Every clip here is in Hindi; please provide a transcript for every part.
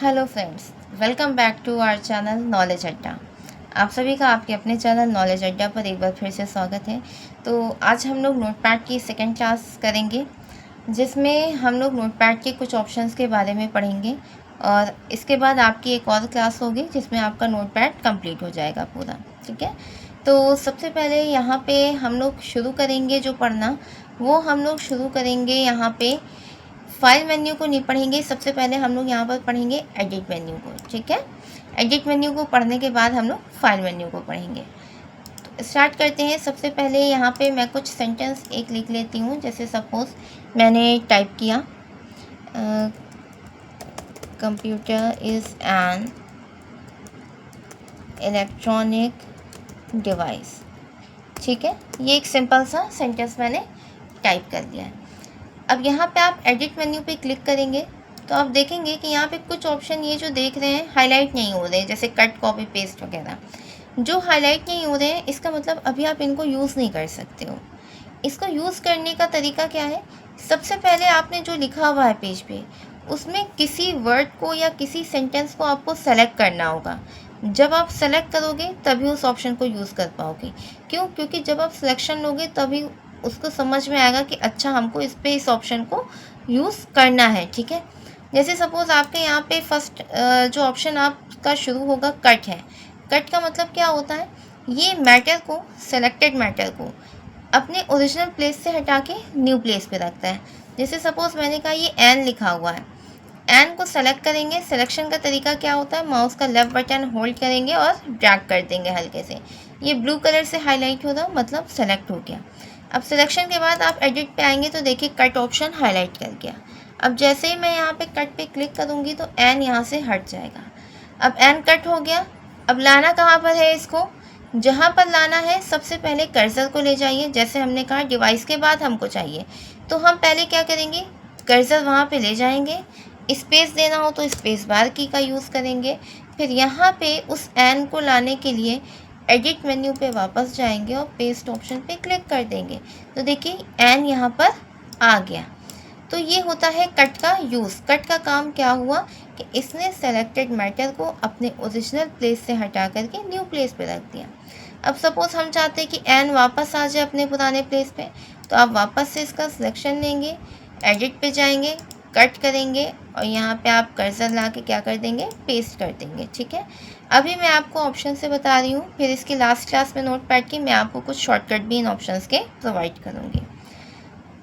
Hello friends, welcome back to our channel Knowledge Adda. आप सभी का आपके अपने चैनल नॉलेज अड्डा पर एक बार फिर से स्वागत है। तो आज हम लोग नोटपैड की सेकंड क्लास करेंगे, जिसमें हम लोग नोटपैड के कुछ ऑप्शंस के बारे में पढ़ेंगे और इसके बाद आपकी एक और क्लास होगी जिसमें आपका नोटपैड कंप्लीट हो जाएगा पूरा। ठीक है, तो सबसे पहले यहाँ पे हम लोग शुरू करेंगे जो पढ़ना, वो हम लोग शुरू करेंगे यहाँ पे फाइल मेन्यू को नहीं पढ़ेंगे। सबसे पहले हम लोग यहाँ पर पढ़ेंगे एडिट मेन्यू को। ठीक है, एडिट मेन्यू को पढ़ने के बाद हम लोग फाइल मेन्यू को पढ़ेंगे। तो स्टार्ट करते हैं। सबसे पहले यहाँ पे मैं कुछ सेंटेंस एक लिख लेती हूँ। जैसे सपोज मैंने टाइप किया computer is an electronic device. ठीक है, ये एक सिंपल सा सेंटेंस मैंने टाइप कर दिया है। अब यहाँ पे आप एडिट मेन्यू पे क्लिक करेंगे तो आप देखेंगे कि यहाँ पे कुछ ऑप्शन ये जो देख रहे हैं हाईलाइट नहीं हो रहे हैं, जैसे कट कॉपी पेस्ट वगैरह। जो हाईलाइट नहीं हो रहे हैं इसका मतलब अभी आप इनको यूज़ नहीं कर सकते हो। इसको यूज़ करने का तरीका क्या है? सबसे पहले आपने जो लिखा हुआ है पेज पे, उसमें किसी वर्ड को या किसी सेंटेंस को आपको सेलेक्ट करना होगा। जब आप सेलेक्ट करोगे तभी उस ऑप्शन को यूज़ कर पाओगे। क्यों? क्योंकि जब आप सिलेक्शन लोगे तभी उसको समझ में आएगा कि अच्छा हमको इस ऑप्शन को यूज़ करना है। ठीक है, जैसे सपोज़ आपके यहाँ पे फर्स्ट जो ऑप्शन आपका शुरू होगा कट है। कट का मतलब क्या होता है? ये मैटर को, सेलेक्टेड मैटर को अपने ओरिजिनल प्लेस से हटा के न्यू प्लेस पे रखता है। जैसे सपोज़ मैंने कहा ये एन लिखा हुआ है, एन को सेलेक्ट करेंगे। सिलेक्शन का तरीका क्या होता है? माउस का लेफ्ट बटन होल्ड करेंगे और ड्रैग कर देंगे हल्के से। ये ब्लू कलर से हाईलाइट हो रहा मतलब सेलेक्ट हो गया। अब सिलेक्शन के बाद आप एडिट पे आएंगे तो देखिए कट ऑप्शन हाईलाइट कर गया। अब जैसे ही मैं यहाँ पे कट पे क्लिक करूँगी तो एन यहाँ से हट जाएगा। अब एन कट हो गया। अब लाना कहाँ पर है इसको? जहाँ पर लाना है सबसे पहले कर्सर को ले जाइए। जैसे हमने कहा डिवाइस के बाद हमको चाहिए, तो हम पहले क्या करेंगे? कर्सर वहाँ पे ले जाएंगे। स्पेस देना हो तो स्पेस बार की का यूज़ करेंगे। फिर यहाँ पे उस एन को लाने के लिए एडिट मेन्यू पे वापस जाएंगे और पेस्ट ऑप्शन पे क्लिक कर देंगे। तो देखिए एन यहाँ पर आ गया। तो ये होता है कट का यूज़। कट का काम क्या हुआ कि इसने सेलेक्टेड मैटर को अपने ओरिजिनल प्लेस से हटा करके न्यू प्लेस पे रख दिया। अब सपोज़ हम चाहते हैं कि एन वापस आ जाए अपने पुराने प्लेस पे, तो आप वापस से इसका सिलेक्शन लेंगे, एडिट पे जाएंगे, कट करेंगे और यहाँ पे आप कर्सर ला के क्या कर देंगे? पेस्ट कर देंगे। ठीक है, अभी मैं आपको ऑप्शन से बता रही हूँ, फिर इसकी लास्ट क्लास में नोटपैड की मैं आपको कुछ शॉर्टकट भी इन ऑप्शंस के प्रोवाइड करूँगी।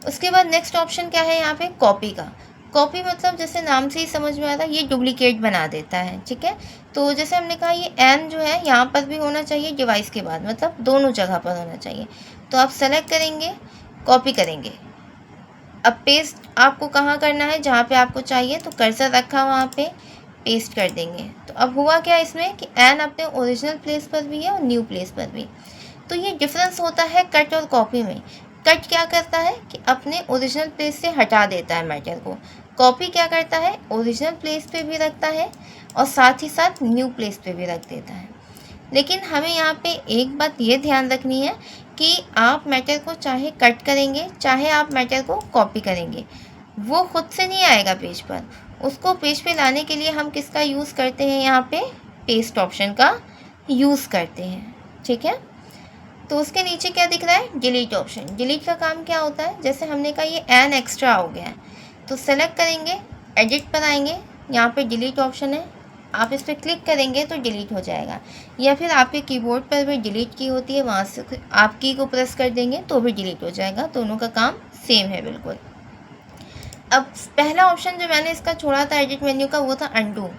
उसके बाद नेक्स्ट ऑप्शन क्या है यहाँ पे? कॉपी का। कॉपी मतलब जैसे नाम से ही समझ में आता है, ये डुप्लीकेट बना देता है। ठीक है, तो जैसे हमने कहा ये एन जो है यहाँ पर भी होना चाहिए, डिवाइस के बाद, मतलब दोनों जगह पर होना चाहिए। तो आप सेलेक्ट करेंगे, कॉपी करेंगे। अब पेस्ट आपको कहाँ करना है? जहाँ पे आपको चाहिए, तो कर्सर रखा वहाँ पे पेस्ट कर देंगे। तो अब हुआ क्या इसमें कि एन अपने ओरिजिनल प्लेस पर भी है और न्यू प्लेस पर भी। तो ये डिफरेंस होता है कट और कॉपी में। कट क्या करता है कि अपने ओरिजिनल प्लेस से हटा देता है मैटर को। कॉपी क्या करता है? ओरिजिनल प्लेस पे भी रखता है और साथ ही साथ न्यू प्लेस पे भी रख देता है। लेकिन हमें यहाँ पे एक बात ये ध्यान रखनी है कि आप मैटर को चाहे कट करेंगे, चाहे आप मैटर को कॉपी करेंगे, वो खुद से नहीं आएगा पेज पर। उसको पेज पे लाने के लिए हम किसका यूज़ करते हैं? यहाँ पे पेस्ट ऑप्शन का यूज़ करते हैं। ठीक है, तो उसके नीचे क्या दिख रहा है? Delete option. डिलीट का काम क्या होता है? जैसे हमने कहा ये एन एक्स्ट्रा हो गया है, तो सेलेक्ट करेंगे, एडिट पर आएंगे, यहाँ पे डिलीट ऑप्शन है, आप इस पर क्लिक करेंगे तो डिलीट हो जाएगा। या फिर आपके कीबोर्ड पर भी डिलीट की होती है, वहाँ से आप की को प्रेस कर देंगे तो भी डिलीट हो जाएगा। दोनों का काम सेम है बिल्कुल। अब पहला ऑप्शन जो मैंने इसका छोड़ा था एडिट मेन्यू का, वो था अंडू।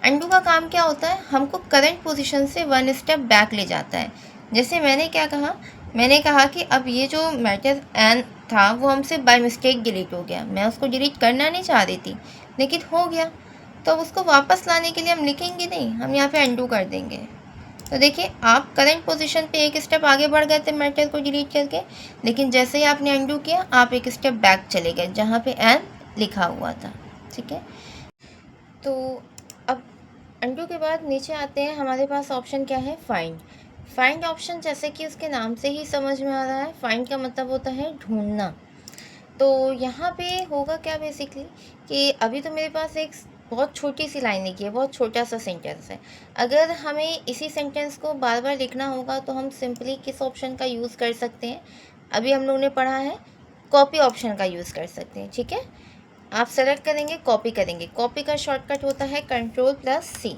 अंडू का काम क्या होता है? हमको करंट पोजीशन से वन स्टेप बैक ले जाता है। जैसे मैंने क्या कहा? मैंने कहा कि अब ये जो मैटर एन था वो हमसे बाय मिस्टेक डिलीट हो गया। मैं उसको डिलीट करना नहीं चाह रही थी, लेकिन हो गया। तो उसको वापस लाने के लिए हम लिखेंगे नहीं, हम यहाँ पे अंडू कर देंगे। तो देखिए आप करंट पोजीशन पे एक स्टेप आगे बढ़ गए थे मैटर को डिलीट करके, लेकिन जैसे ही आपने अंडू किया आप एक स्टेप बैक चले गए जहाँ पे एन लिखा हुआ था। ठीक है, तो अब अंडू के बाद नीचे आते हैं, हमारे पास ऑप्शन क्या है? फाइंड। फाइंड ऑप्शन जैसे कि उसके नाम से ही समझ में आ रहा है, फाइंड का मतलब होता है ढूंढना। तो यहाँ पे होगा क्या बेसिकली कि अभी तो मेरे पास एक बहुत छोटी सी लाइन लिखी है, बहुत छोटा सा सेंटेंस है। अगर हमें इसी सेंटेंस को बार बार लिखना होगा तो हम सिंपली किस ऑप्शन का यूज़ कर सकते हैं, अभी हम लोगों ने पढ़ा है कॉपी ऑप्शन का यूज़ कर सकते हैं। ठीक है, आप सेलेक्ट करेंगे, कॉपी करेंगे, कॉपी का शॉर्टकट होता है Ctrl+C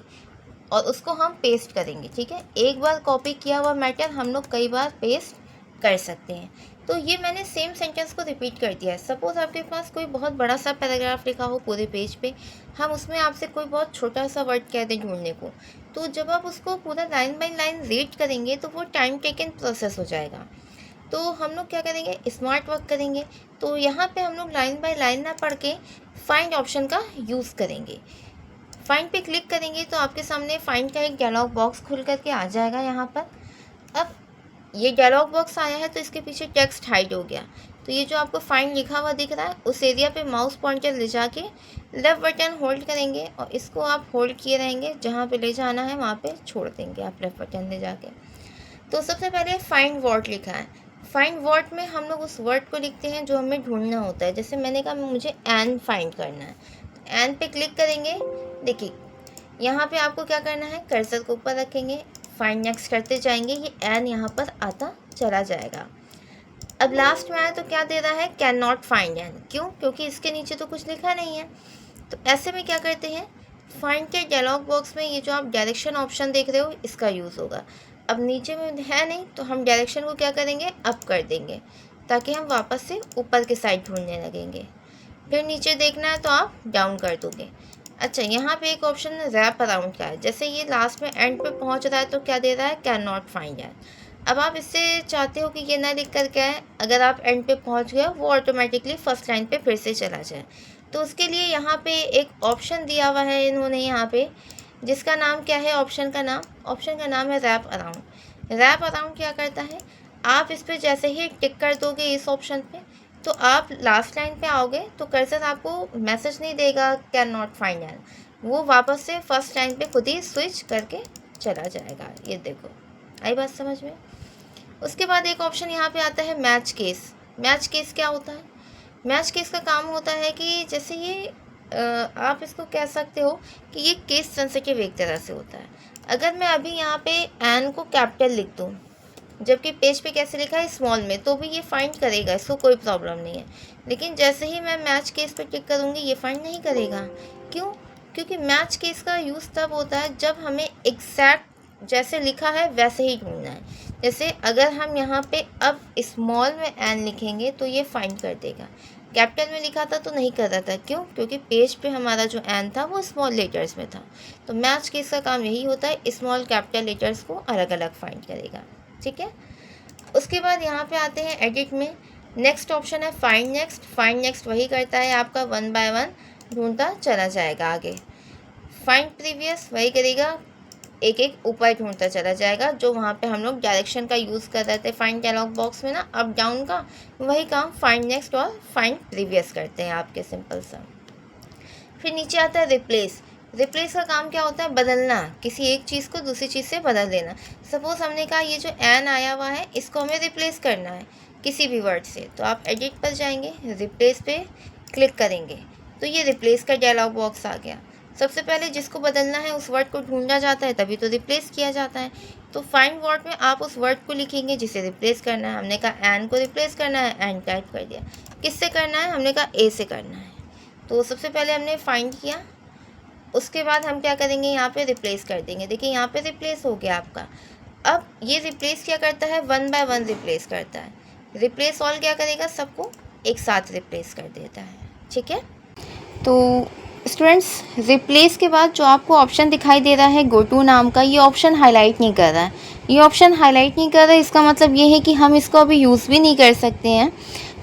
और उसको हम पेस्ट करेंगे। ठीक है, एक बार कॉपी किया हुआ मैटर हम लोग कई बार पेस्ट कर सकते हैं। तो ये मैंने सेम सेंटेंस को रिपीट कर दिया है। सपोज़ आपके पास कोई बहुत बड़ा सा पैराग्राफ लिखा हो पूरे पेज पे, हम उसमें आपसे कोई बहुत छोटा सा वर्ड कह दें ढूंढने को, तो जब आप उसको पूरा लाइन बाय लाइन रीड करेंगे तो वो टाइम टेकन प्रोसेस हो जाएगा। तो हम लोग क्या करेंगे, स्मार्ट वर्क करेंगे। तो यहाँ पे हम लोग लाइन बाय लाइन ना पढ़ के फाइंड ऑप्शन का यूज़ करेंगे। फाइंड पे क्लिक करेंगे तो आपके सामने फाइंड का एक डायलॉग बॉक्स खुल करके आ जाएगा यहाँ पर। अब ये डायलॉग बॉक्स आया है तो इसके पीछे टेक्स्ट हाइड हो गया। तो ये जो आपको फाइंड लिखा हुआ दिख रहा है उस एरिया पे माउस पॉइंटर ले जाके लेफ़्ट बटन होल्ड करेंगे और इसको आप होल्ड किए रहेंगे, जहाँ पे ले जाना है वहाँ पे छोड़ देंगे आप लेफ़्ट बटन ले जाके। तो सबसे पहले फाइंड वर्ड लिखा है। फाइंड वर्ड में हम लोग उस वर्ड को लिखते हैं जो हमें ढूंढना होता है। जैसे मैंने कहा मुझे एन फाइंड करना है, एन पे क्लिक करेंगे। देखिए यहाँ पे आपको क्या करना है, कर्सर को ऊपर रखेंगे, फाइंड नेक्स्ट करते जाएंगे, ये एन यहाँ पर आता चला जाएगा। अब लास्ट में आया तो क्या दे रहा है, कैन नॉट फाइंड एन। क्यों? क्योंकि इसके नीचे तो कुछ लिखा नहीं है। तो ऐसे में क्या करते हैं, फाइंड के डायलॉग बॉक्स में ये जो आप डायरेक्शन ऑप्शन देख रहे हो इसका यूज़ होगा। अब नीचे में है नहीं तो हम डायरेक्शन को क्या करेंगे, अप कर देंगे, ताकि हम वापस से ऊपर की साइड ढूंढने लगेंगे। फिर नीचे देखना है तो आप डाउन कर दोगे। अच्छा, यहाँ पे एक ऑप्शन रैप अराउंड का है। जैसे ये लास्ट में एंड पे पहुँच रहा है तो क्या दे रहा है, कैन नॉट फाइंड एन। अब आप इससे चाहते हो कि ये ना लिख कर क्या है, अगर आप एंड पे पहुँच गए वो ऑटोमेटिकली फर्स्ट लाइन पे फिर से चला जाए। तो उसके लिए यहाँ पे एक ऑप्शन दिया हुआ है इन्होंने यहाँ पे, जिसका नाम क्या है, ऑप्शन का नाम है रैप अराउंड। रैप अराउंड क्या करता है, आप इस पर जैसे ही टिक कर दोगे इस ऑप्शन पे, तो आप लास्ट लाइन पे आओगे तो कर्सर आपको मैसेज नहीं देगा कैन नॉट फाइंड एन, वो वापस से फर्स्ट लाइन पे खुद ही स्विच करके चला जाएगा। ये देखो, आई बात समझ में। उसके बाद एक ऑप्शन यहाँ पे आता है मैच केस। मैच केस क्या होता है, मैच केस का काम होता है कि जैसे ये आप इसको कह सकते हो कि ये केस सेंसिटिव एक तरह से होता है। अगर मैं अभी यहाँ पे एन को कैपिटल लिख दूँ, जबकि पेज पे कैसे लिखा है स्मॉल में, तो भी ये फाइंड करेगा, इसको कोई प्रॉब्लम नहीं है। लेकिन जैसे ही मैं मैच केस पे टिक करूँगी ये फाइंड नहीं करेगा। क्यों? क्योंकि मैच केस का यूज़ तब होता है जब हमें एग्जैक्ट जैसे लिखा है वैसे ही ढूंढना है। जैसे अगर हम यहाँ पे अब स्मॉल में एन लिखेंगे तो ये फाइंड कर देगा, कैपिटल में लिखा था तो नहीं कर रहा था। क्यों? क्योंकि पेज पे हमारा जो एन था वो स्मॉल लेटर्स में था। तो मैच केस का काम यही होता है, स्मॉल कैपिटल लेटर्स को अलग अलग फाइंड करेगा। ठीक है, उसके बाद यहाँ पे आते हैं एडिट में। नेक्स्ट ऑप्शन है फाइंड नेक्स्ट। फाइंड नेक्स्ट वही करता है, आपका वन बाय वन ढूंढता चला जाएगा आगे। फाइंड प्रीवियस वही करेगा, एक एक ऊपर ढूंढता चला जाएगा। जो वहाँ पे हम लोग डायरेक्शन का यूज़ कर रहे थे फाइंड डायलॉग बॉक्स में ना, अप डाउन का, वही काम फाइंड नेक्स्ट और फाइंड प्रीवियस करते हैं आपके, सिंपल सा। फिर नीचे आता है रिप्लेस। रिप्लेस का काम क्या होता है, बदलना, किसी एक चीज़ को दूसरी चीज़ से बदल देना। सपोज़ हमने कहा ये जो एन आया हुआ है इसको हमें रिप्लेस करना है किसी भी वर्ड से, तो आप एडिट पर जाएंगे, रिप्लेस पे क्लिक करेंगे तो ये रिप्लेस का डायलॉग बॉक्स आ गया। सबसे पहले जिसको बदलना है उस वर्ड को ढूंढा जाता है, तभी तो रिप्लेस किया जाता है। तो फाइंड वर्ड में आप उस वर्ड को लिखेंगे जिसे रिप्लेस करना है। हमने कहा एन को रिप्लेस करना है, एन टाइप कर दिया। किससे करना है, हमने कहा ए से करना है। तो सबसे पहले हमने फाइंड किया, उसके बाद हम क्या करेंगे, यहाँ पे रिप्लेस कर देंगे। देखिए यहाँ पे रिप्लेस हो गया आपका। अब ये रिप्लेस क्या करता है, वन बाय वन रिप्लेस करता है। रिप्लेस ऑल क्या करेगा, सबको एक साथ रिप्लेस कर देता है। ठीक है, तो स्टूडेंट्स रिप्लेस के बाद जो आपको ऑप्शन दिखाई दे रहा है गो टू नाम का, ये ऑप्शन हाईलाइट नहीं कर रहा है। ये ऑप्शन हाईलाइट नहीं कर रहा है, इसका मतलब ये है कि हम इसको अभी यूज़ भी नहीं कर सकते हैं।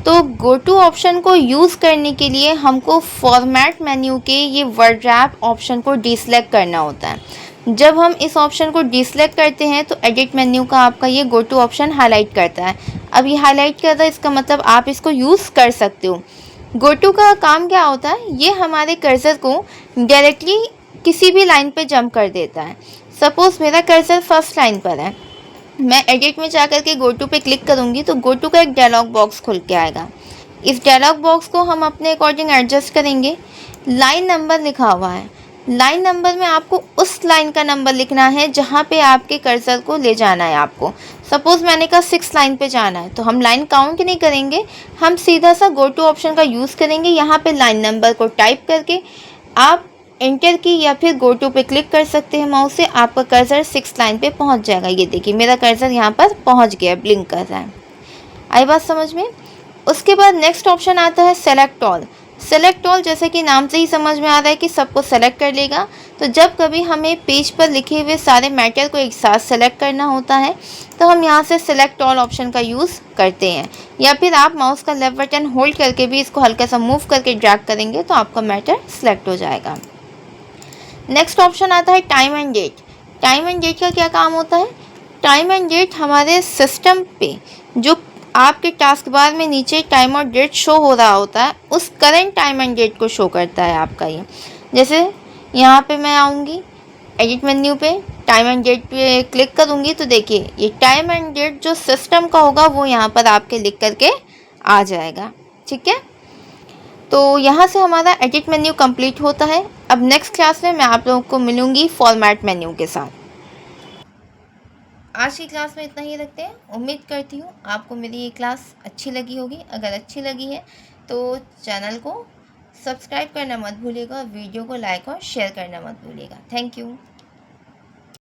तो गो टू ऑप्शन को यूज़ करने के लिए हमको फॉर्मेट मेन्यू के ये वर्ड रैप ऑप्शन को डिसलेक्ट करना होता है। जब हम इस ऑप्शन को डिसलेक्ट करते हैं तो एडिट मेन्यू का आपका ये गो टू ऑप्शन हाईलाइट करता है। अब ये हाईलाइट कर रहा है, इसका मतलब आप इसको यूज़ कर सकते हो। गो टू का काम क्या होता है, ये हमारे कर्सर को डायरेक्टली किसी भी लाइन पे जंप कर देता है। सपोज़ मेरा कर्सर फर्स्ट लाइन पर है, मैं एडिट में जाकर के गो टू पे क्लिक करूँगी तो गो टू का एक डायलॉग बॉक्स खुल के आएगा। इस डायलॉग बॉक्स को हम अपने अकॉर्डिंग एडजस्ट करेंगे। लाइन नंबर लिखा हुआ है, लाइन नंबर में आपको उस लाइन का नंबर लिखना है जहाँ पे आपके कर्सर को ले जाना है आपको। सपोज़ मैंने कहा 6 लाइन पे जाना है, तो हम लाइन काउंट नहीं करेंगे, हम सीधा सा गो टू ऑप्शन का यूज़ करेंगे। यहाँ पे लाइन नंबर को टाइप करके आप एंटर की या फिर गो टू पे क्लिक कर सकते हैं माउस से, आपका कर्सर 6 लाइन पे पहुँच जाएगा। ये देखिए मेरा कर्सर यहाँ पर पहुँच गया, ब्लिंक कर रहा है। आई बात समझ में? उसके बाद नेक्स्ट ऑप्शन आता है सेलेक्ट ऑल। सेलेक्ट ऑल जैसे कि नाम से ही समझ में आ रहा है कि सबको सेलेक्ट कर लेगा। तो जब कभी हमें पेज पर लिखे हुए सारे मैटर को एक साथ सेलेक्ट करना होता है तो हम यहाँ से सेलेक्ट ऑल ऑप्शन का यूज़ करते हैं, या फिर आप माउस का लेफ्ट बटन होल्ड करके भी इसको हल्का सा मूव करके ड्रैग करेंगे तो आपका मैटर सेलेक्ट हो जाएगा। नेक्स्ट ऑप्शन आता है time and date. Time and date का क्या काम होता है? टाइम एंड डेट हमारे सिस्टम पे जो आपके टास्क बार में नीचे टाइम और डेट शो हो रहा होता है, उस करंट टाइम एंड डेट को शो करता है आपका ये। जैसे यहाँ पे मैं आऊँगी एडिट मेन्यू पे, टाइम एंड डेट पे क्लिक करूँगी तो देखिए ये टाइम एंड डेट जो सिस्टम का होगा वो यहाँ पर आपके लिख करके आ जाएगा। ठीक है, तो यहाँ से हमारा एडिट मेन्यू कंप्लीट होता है। अब नेक्स्ट क्लास में मैं आप लोगों को मिलूँगी फॉर्मेट मेन्यू के साथ। आज की क्लास में इतना ही रखते हैं। उम्मीद करती हूँ आपको मेरी ये क्लास अच्छी लगी होगी। अगर अच्छी लगी है तो चैनल को सब्सक्राइब करना मत भूलिएगा और वीडियो को लाइक और शेयर करना मत भूलिएगा। Thank you.